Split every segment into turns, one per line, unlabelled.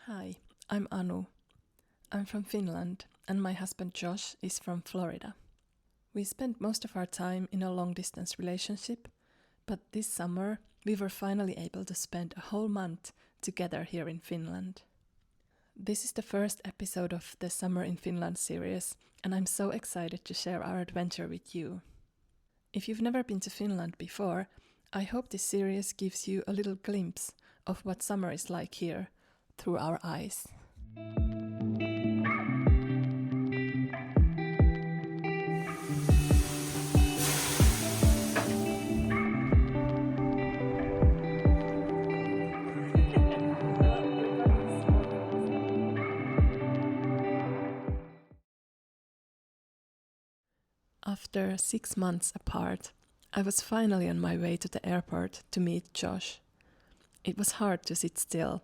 Hi, I'm Anu. I'm from Finland and my husband Josh is from Florida. We spent most of our time in a long-distance relationship, but this summer we were finally able to spend a whole month together here in Finland. This is the first episode of the Summer in Finland series, and I'm so excited to share our adventure with you. If you've never been to Finland before, I hope this series gives you a little glimpse of what summer is like here, through our eyes. After 6 months apart, I was finally on my way to the airport to meet Josh. It was hard to sit still,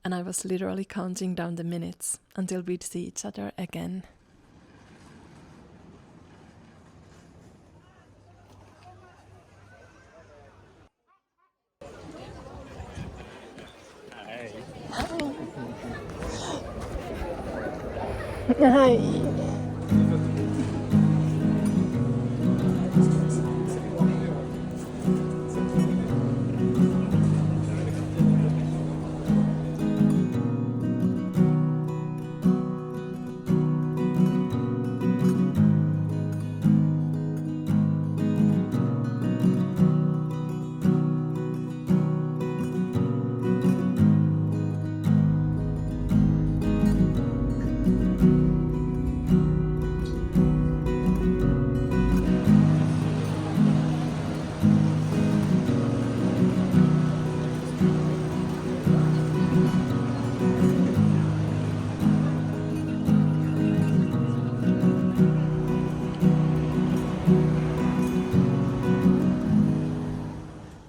and I was literally counting down the minutes until we'd see each other again. Hi.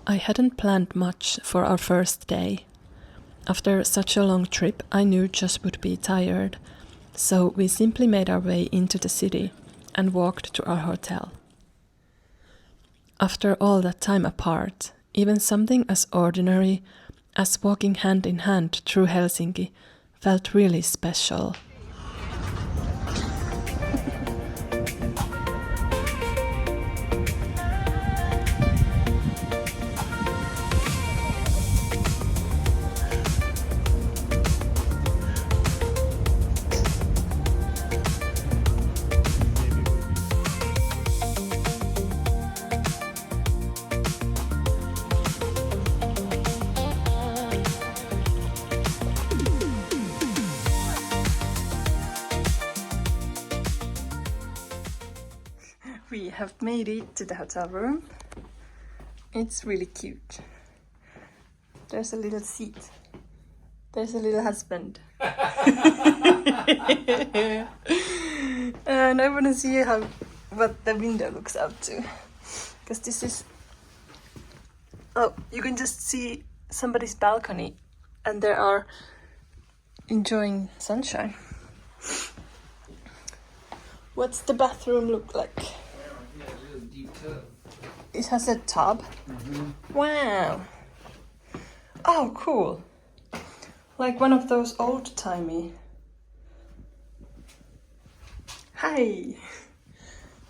I hadn't planned much for our first day. After such a long trip, I knew Josh would be tired, so we simply made our way into the city and walked to our hotel. After all that time apart, even something as ordinary as walking hand in hand through Helsinki felt really special. We have made it to the hotel room. It's really cute. There's a little seat. There's a little husband. And I want to see what the window looks out to. Because this is... Oh, you can just see somebody's balcony and they are enjoying sunshine. What's the bathroom look like? It has a tub. Mm-hmm. Wow. Oh, cool. Like one of those old-timey. Hi.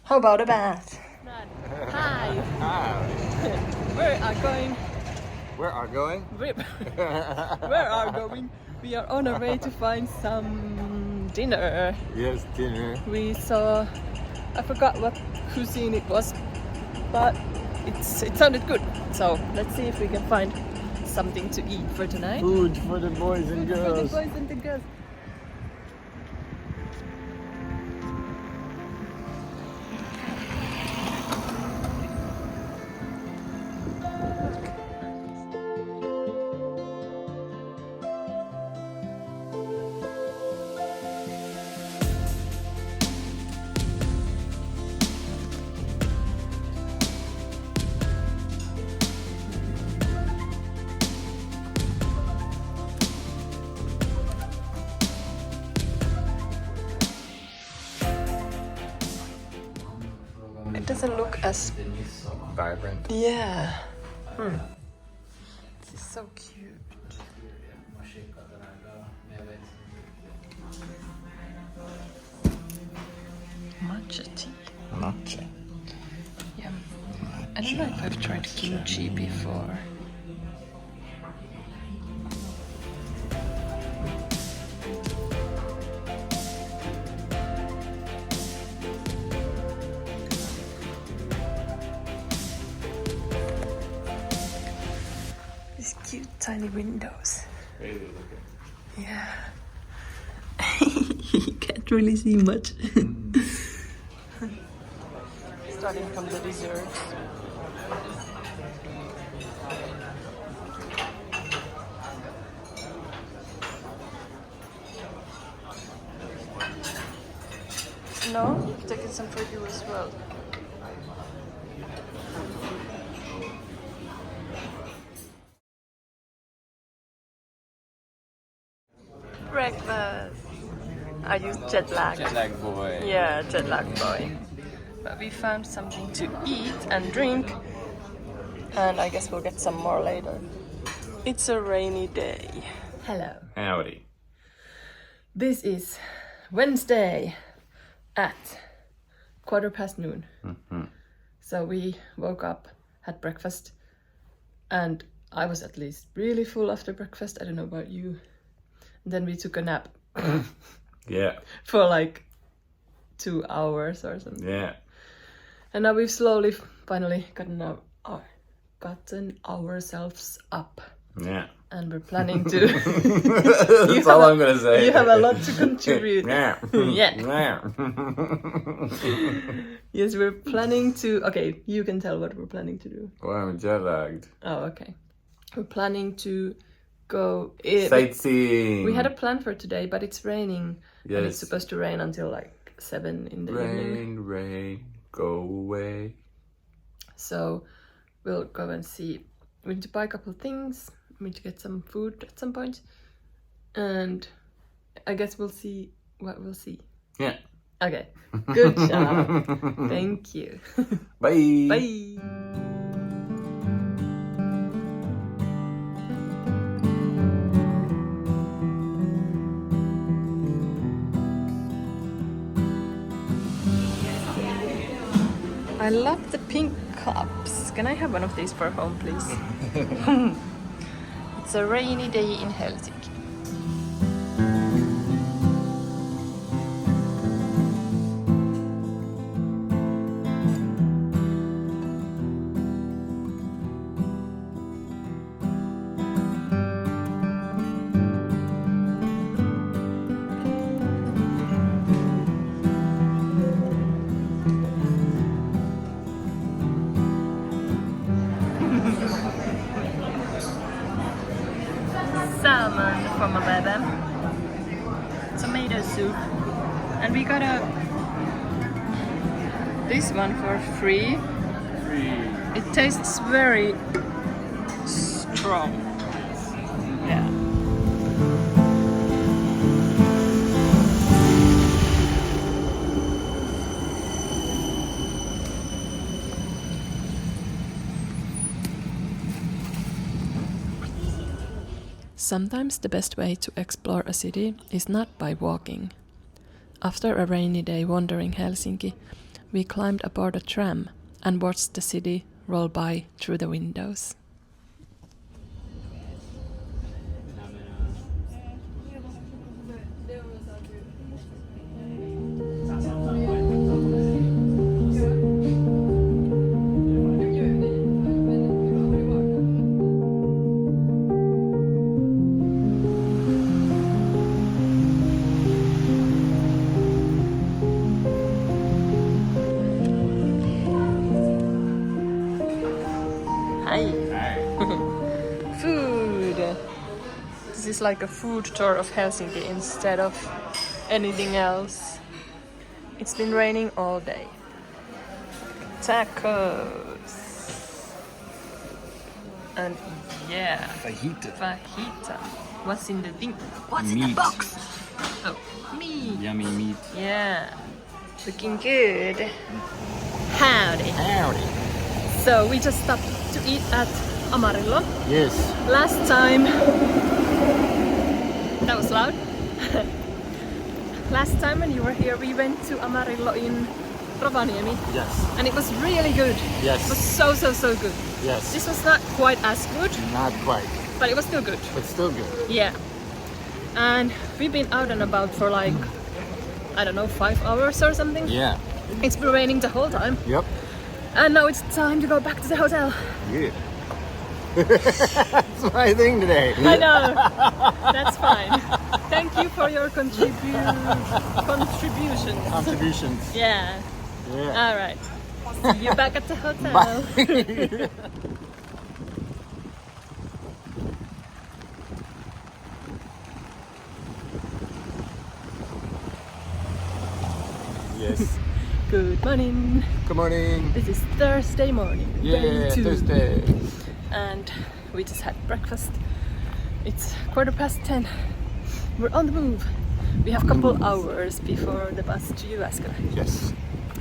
How about a bath? Hi.
Hi.
Where are going?
Where are going?
Where are going? We are on our way to find some dinner.
Yes, dinner.
We saw, I forgot what cuisine it was, but it sounded good. So let's see if we can find something to eat for tonight.
Food for the boys and girls.
For the boys and the girls. It doesn't look as
Vibrant.
yeah. This is so cute. Matcha tea.
Matcha.
Yeah. I don't know if I've tried kimchi before. These cute tiny windows.
Crazy looking.
Yeah. You can't really see much. Starting from the desserts. No, I've taken some for you as well. Breakfast. Are you jet lagged?
Jet lag boy.
Yeah, jet lag boy. But we found something to eat and drink, and I guess we'll get some more later. It's a rainy day. Hello.
Howdy.
This is Wednesday at 12:15. So we woke up, had breakfast, and I was at least really full after breakfast. I don't know about you. And then we took a nap.
Yeah.
For like 2 hours or something.
Yeah.
And now we've slowly, finally gotten ourselves up.
Yeah.
And we're planning to...
That's all I'm gonna say.
You have a lot to contribute.
Yeah.
Yeah.
Yeah.
Yes, we're planning to... Okay, you can tell what we're planning to do.
Well, I'm jet lagged.
Oh, okay. We're planning to go...
Sightseeing.
We had a plan for today, but it's raining.
Yes.
And it's supposed to rain until like 7 in the evening.
Rain, go away.
So we'll go and see. We need to buy a couple of things. We need to get some food at some point. And I guess we'll see what we'll see.
Yeah.
Okay. Good job. Thank you.
Bye.
Bye. I love the pink cups. Can I have one of these for home, please? It's a rainy day in Helsinki. Salmon for my baby, tomato soup, and we got this one for free. It tastes very strong. Yeah. Sometimes the best way to explore a city is not by walking. After a rainy day wandering Helsinki, we climbed aboard a tram and watched the city roll by through the windows. Food! This is like a food tour of Helsinki instead of anything else. It's been raining all day. Tacos! And yeah, fajita. What's in the thing? What's in the box? Oh, meat!
Yummy meat.
Yeah, looking good. Howdy!
Howdy.
So we just stopped to eat at Amarillo.
Yes.
Last time, that was loud. last time when you were here, we went to Amarillo in Rovaniemi,
Yes.
and it was really good.
Yes.
It was so good.
Yes.
This was not quite as good,
Not quite,
but it was still good.
but still good.
Yeah. And we've been out and about for like, I don't know, 5 hours or something.
Yeah.
It's been raining the whole time.
Yep.
And now it's time to go back to the hotel.
Yeah. That's my thing today.
I know. That's fine. Thank you for your contributions.
Contributions.
Yeah.
Yeah.
All right. See you back at the hotel.
Yes.
Good morning.
Good morning.
This is Thursday morning.
Yeah,
day 2.
Thursday.
And we just had breakfast. It's 10:15. We're on the move. We have a couple hours before the bus to Jyväskylä.
Yes.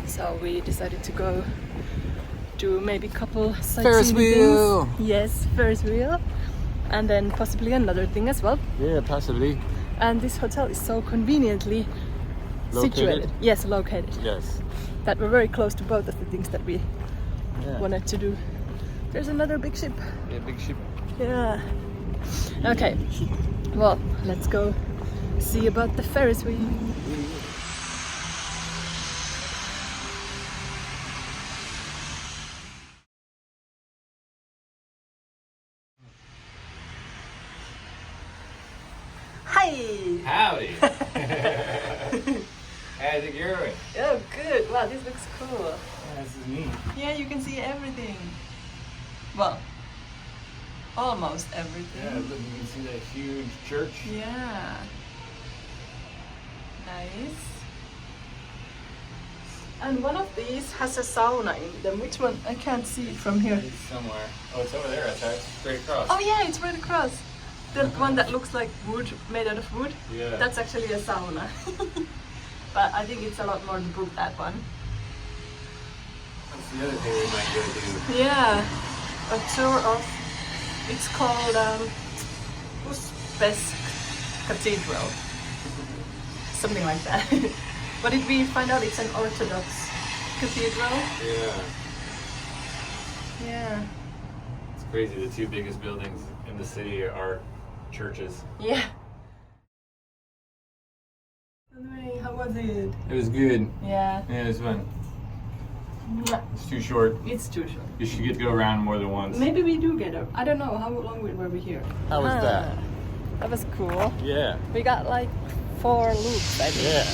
So we decided to go do maybe a couple sightseeing
Ferris wheel.
things. Yes, Ferris wheel. And then possibly another thing as well.
Yeah, possibly.
And this hotel is so conveniently situated. Yes, located.
Yes.
That we're very close to both of the things that we
Yeah.
wanted to do. There's another big ship.
Yeah, big ship.
Yeah. Okay. Well, let's go see about the Ferris wheel. Hi.
Howdy. How's it going?
Oh, good. Wow, this looks cool.
This is neat.
Yeah, you can see everything. Well, almost everything.
Yeah, look, you can see that huge church.
Yeah. Nice. And one of these has a sauna in them. Which one? I can't see it from here.
It's somewhere. Oh, it's over there. That's right. Straight across.
Oh yeah, it's right across. The one that looks like wood, made out of wood.
Yeah.
That's actually a sauna. But I think it's a lot more to book that one.
That's the other thing we might go do.
Yeah. A tour of, it's called Uspesk Cathedral. Something like that. But if we find out it's an Orthodox cathedral.
Yeah.
Yeah.
It's crazy. The two biggest buildings in the city are churches.
Yeah. How was it?
It was good.
Yeah.
Yeah, it was fun. It's too short.
It's too short.
You should get to go around more than once.
Maybe we do get up. I don't know. How long were we here?
How was that?
That was cool.
Yeah.
We got like 4 loops, I think.
Yeah.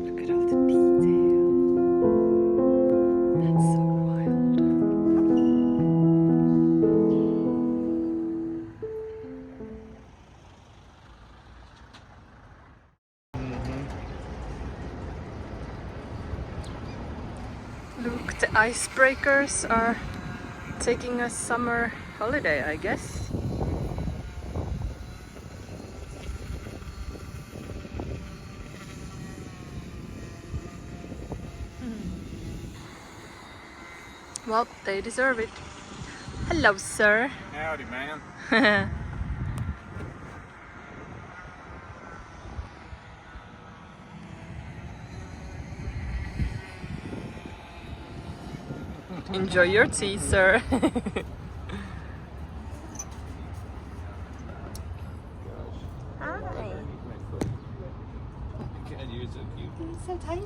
Look at all the detail. That's so wild. Look, the icebreakers are taking a summer holiday, I guess. Well, they deserve it. Hello, sir.
Howdy, man.
Enjoy your tea, sir. Hi.
You're so cute.
It's so tiny.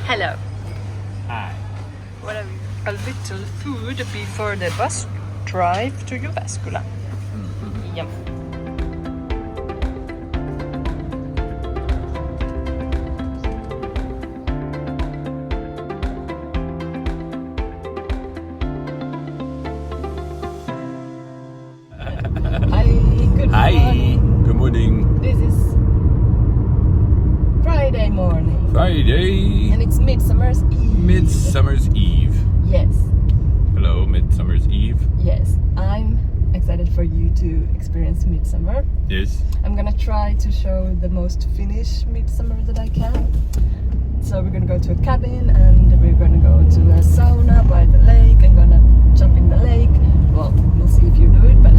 Hello.
Hi.
What a little food before the bus drive to Jyväskylä. Yum.
Hi. Good morning.
This is Friday morning.
Friday.
And it's Midsummer's Eve.
Midsummer's Eve.
Yes.
Hello, Midsummer's Eve.
Yes. I'm excited for you to experience Midsummer.
Yes.
I'm gonna try to show the most Finnish Midsummer that I can. So we're gonna go to a cabin and we're gonna go to a sauna by the lake. I'm gonna jump in the lake. Well, we'll see if you do it, but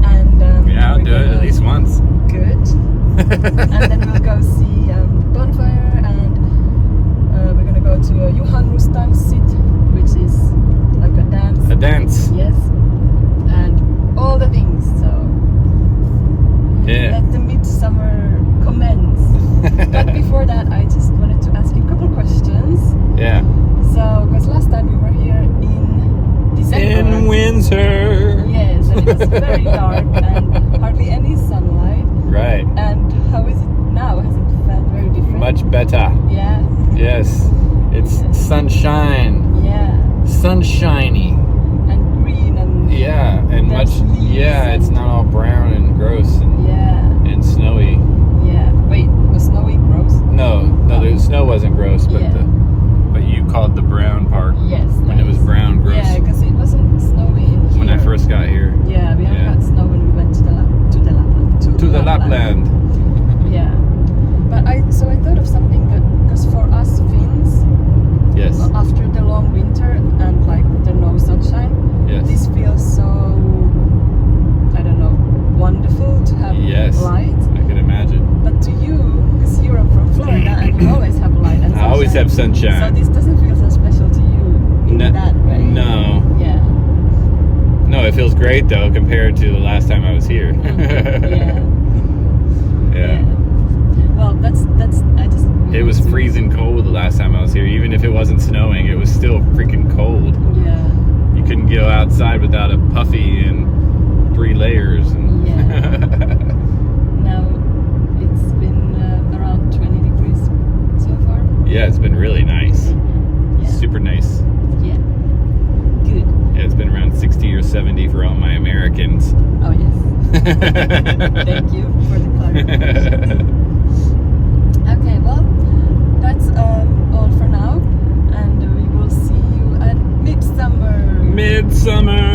and
Yeah, I'll do it at least once.
Good. And then we'll go see bonfire and we're gonna go to a juhannustanssit, which is like a dance.
A dance.
Yes. And all the things. So
Yeah.
let the midsummer commence. But before that, I just wanted to ask you a couple questions.
Yeah.
So, because last time we were here in December.
In winter.
Yes, and it was very dark and hardly any sunlight.
Right.
And how is it now? Has it felt very different?
Much better.
Yeah.
Yes. It's sunshine.
Yeah.
Sunshiny.
And green and
Yeah, and
there's
much.
leaves
Yeah, it's
and-
not all brown and gross
Yeah.
and snowy.
Yeah. Wait, was snowy gross?
No, the snow wasn't gross, but
Yeah.
but you called the brown part
Yes.
when it was brown gross.
Yeah, because it wasn't snowy in here.
When I first got here.
Yeah, we
Yeah.
got snow when we went to the Lapland.
To the Lapland.
Yeah. But I thought of something because for us Finns,
Yes.
after the long winter and like the no sunshine,
Yes.
this feels so, I don't know, wonderful to have
Yes.
light.
I can imagine.
But to you, because you're from Florida and you always have light and
I always have
So
sunshine.
this doesn't feel so special to you in that way.
No.
Yeah.
No, it feels great though compared to the last time I was here.
Yeah.
Yeah.
Well, that's I just.
It was freezing cold the last time I was here. Even if it wasn't snowing, it was still freaking cold.
Yeah.
You couldn't go outside without a puffy and 3 layers. And
Yeah. Now it's been around 20 degrees so far.
Yeah, it's been really nice.
Yeah.
Super nice.
Yeah. Good.
Yeah, it's been around 60 or 70 for all my Americans.
Oh yes. Thank you for the clarification. Okay, well, that's all for now, and we will see you at Midsummer.
Midsummer!